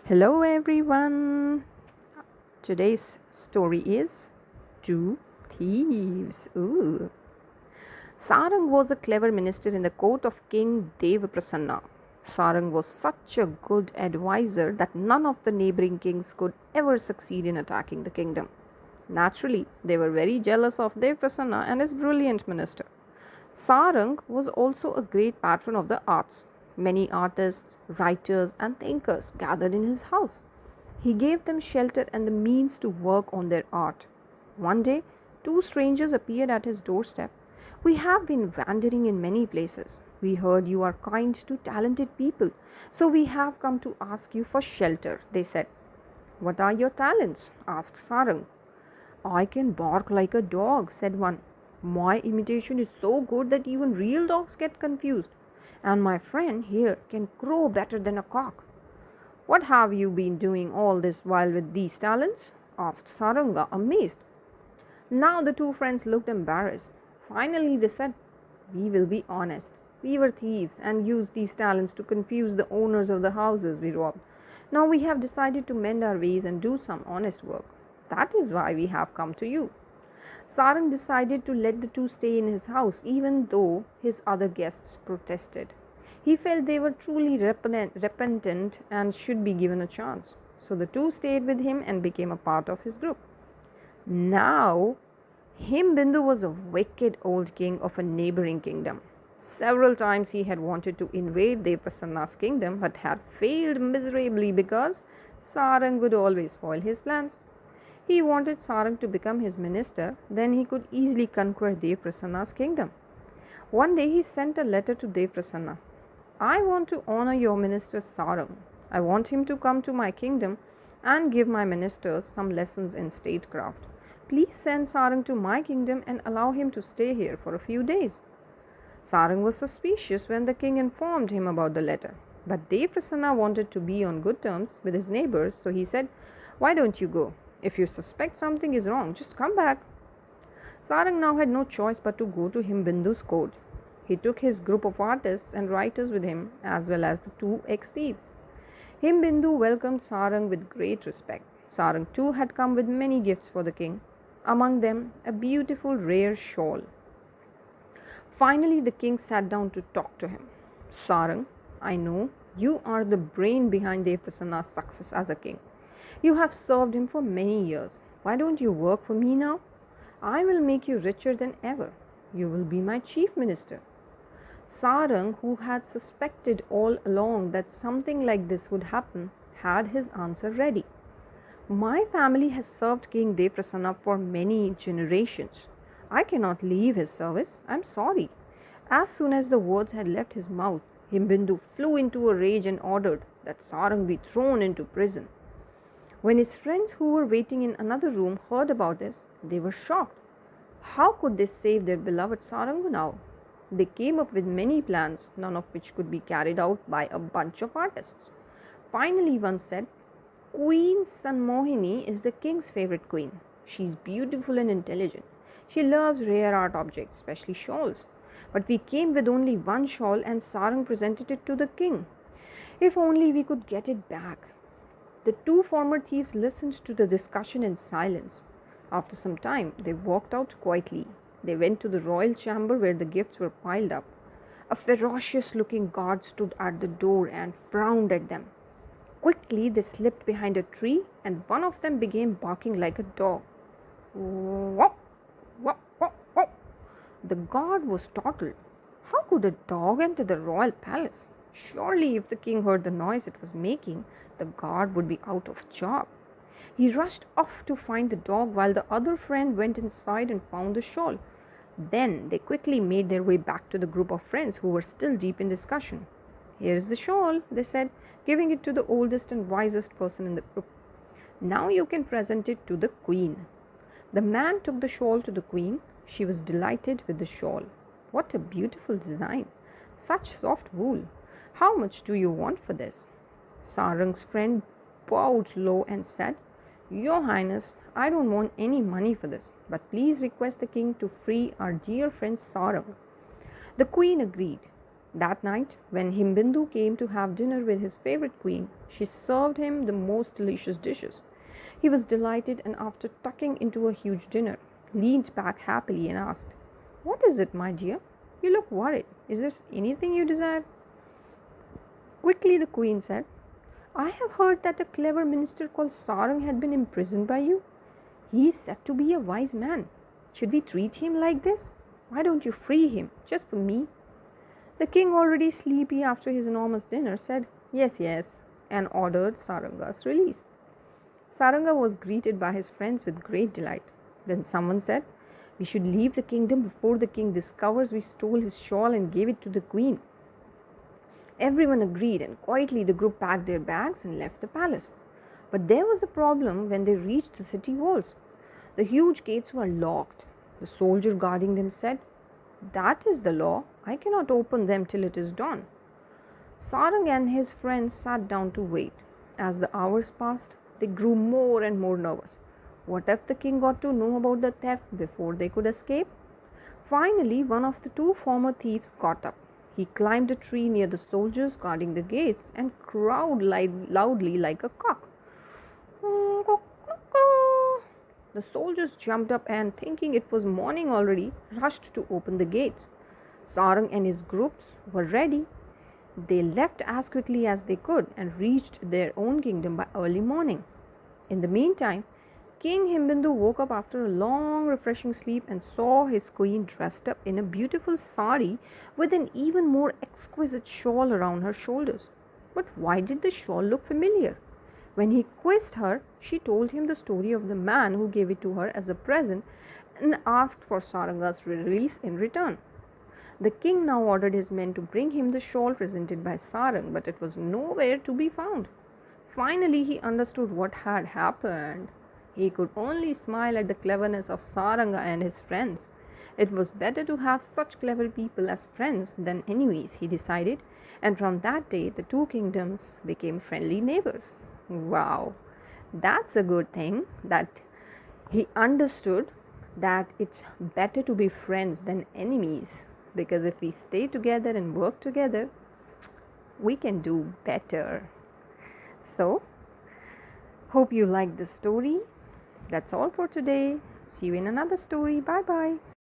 Hello everyone. Today's story is Two Thieves. Ooh. Sarang was a clever minister in the court of King Devaprasanna. Sarang was such a good advisor that none of the neighboring kings could ever succeed in attacking the kingdom. Naturally, they were very jealous of Devaprasanna and his brilliant minister. Sarang was also a great patron of the arts. Many artists, writers, and thinkers gathered in his house. He gave them shelter and the means to work on their art. One day, two strangers appeared at his doorstep. We have been wandering in many places. We heard you are kind to talented people, so we have come to ask you for shelter, they said. What are your talents? Asked Sarang. I can bark like a dog, said one. My imitation is so good that even real dogs get confused. And my friend here can crow better than a cock. What have you been doing all this while with these talents? Asked Saranga, amazed. Now the two friends looked embarrassed. Finally, they said, we will be honest. We were thieves and used these talents to confuse the owners of the houses we robbed. Now we have decided to mend our ways and do some honest work. That is why we have come to you. Sarang decided to let the two stay in his house even though his other guests protested. He felt they were truly repentant and should be given a chance. So the two stayed with him and became a part of his group. Now, Himbindu was a wicked old king of a neighboring kingdom. Several times he had wanted to invade Devaprasanna's kingdom but had failed miserably because Sarang would always foil his plans. He wanted Sarang to become his minister, then he could easily conquer Devaprasanna's kingdom. One day he sent a letter to Devaprasanna. I want to honor your minister Sarang. I want him to come to my kingdom and give my ministers some lessons in statecraft. Please send Sarang to my kingdom and allow him to stay here for a few days. Sarang was suspicious when the king informed him about the letter. But Devaprasanna wanted to be on good terms with his neighbors, so he said, why don't you go? If you suspect something is wrong, just come back. Sarang now had no choice but to go to Himbindu's court. He took his group of artists and writers with him, as well as the two ex-thieves. Himbindu welcomed Sarang with great respect. Sarang too had come with many gifts for the king, among them a beautiful rare shawl. Finally, the king sat down to talk to him. Sarang, I know you are the brain behind Devaprasanna's success as a king. You have served him for many years. Why don't you work for me now? I will make you richer than ever. You will be my chief minister. Sarang, who had suspected all along that something like this would happen, had his answer ready. My family has served King Devaprasanna for many generations. I cannot leave his service. I am sorry. As soon as the words had left his mouth, Himbindu flew into a rage and ordered that Sarang be thrown into prison. When his friends who were waiting in another room heard about this, they were shocked. How could they save their beloved Sarang now? They came up with many plans, none of which could be carried out by a bunch of artists. Finally, one said, Queen Sanmohini is the king's favorite queen. She is beautiful and intelligent. She loves rare art objects, especially shawls. But we came with only one shawl and Sarang presented it to the king. If only we could get it back. The two former thieves listened to the discussion in silence. After some time, they walked out quietly. They went to the royal chamber where the gifts were piled up. A ferocious looking guard stood at the door and frowned at them. Quickly, they slipped behind a tree and one of them began barking like a dog. Wop, wop, wop, wop. The guard was startled. How could a dog enter the royal palace? Surely, if the king heard the noise it was making, the guard would be out of job. He rushed off to find the dog while the other friend went inside and found the shawl. Then they quickly made their way back to the group of friends who were still deep in discussion. Here is the shawl, they said, giving it to the oldest and wisest person in the group. Now you can present it to the queen. The man took the shawl to the queen. She was delighted with the shawl. What a beautiful design! Such soft wool. How much do you want for this? Sarang's friend bowed low and said, Your Highness, I don't want any money for this, but please request the king to free our dear friend Sarang. The queen agreed. That night, when Himbindu came to have dinner with his favorite queen, she served him the most delicious dishes. He was delighted and, after tucking into a huge dinner, leaned back happily and asked, "What is it, my dear? You look worried. Is there anything you desire?" Quickly, the queen said, "I have heard that a clever minister called Sarang had been imprisoned by you. He is said to be a wise man. Should we treat him like this? Why don't you free him, just for me?" The king, already sleepy after his enormous dinner, said, "Yes, yes," and ordered Saranga's release. Saranga was greeted by his friends with great delight. Then someone said, "We should leave the kingdom before the king discovers we stole his shawl and gave it to the queen." Everyone agreed, and quietly the group packed their bags and left the palace. But there was a problem when they reached the city walls. The huge gates were locked. The soldier guarding them said, "That is the law. I cannot open them till it is dawn." Sarang and his friends sat down to wait. As the hours passed, they grew more and more nervous. What if the king got to know about the theft before they could escape? Finally, one of the two former thieves got up. He climbed a tree near the soldiers guarding the gates and crowed loudly like a cock. The soldiers jumped up and, thinking it was morning already, rushed to open the gates. Sarang and his groups were ready. They left as quickly as they could and reached their own kingdom by early morning. In the meantime, King Himbindu woke up after a long, refreshing sleep and saw his queen dressed up in a beautiful sari with an even more exquisite shawl around her shoulders. But why did the shawl look familiar? When he quizzed her, she told him the story of the man who gave it to her as a present and asked for Saranga's release in return. The king now ordered his men to bring him the shawl presented by Sarang, but it was nowhere to be found. Finally, he understood what had happened. He could only smile at the cleverness of Saranga and his friends. It was better to have such clever people as friends than enemies, he decided, and from that day the two kingdoms became friendly neighbors. Wow, that's a good thing that he understood that it's better to be friends than enemies, because if we stay together and work together, we can do better. So, hope you liked the story. That's all for today. See you in another story. Bye bye.